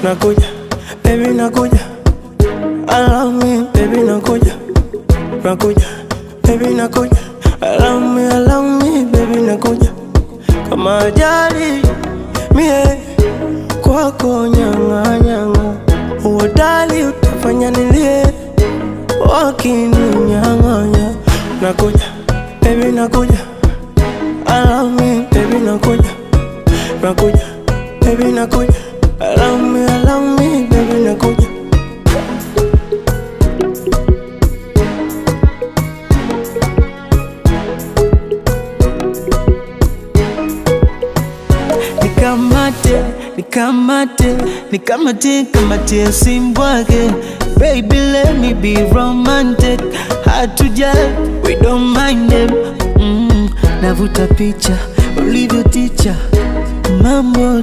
Nakuja, baby nakuja. Allow me, baby nakuja. Nakuja, baby nakuja. Allow me, baby nakuja. Kama ajali, mie kwako nyanga nyanga. Uodali utafanya nilie, wakini nyanga nyanga. Nakuja, baby nakuja. Allow me, baby nakuja. Nakuja, baby nakuja. Allow me, baby nakuja. Nikamate simbwage. Baby, let me be romantic. Hard to judge, we don't mind them. Navuta picha, ulivyo ticha mambo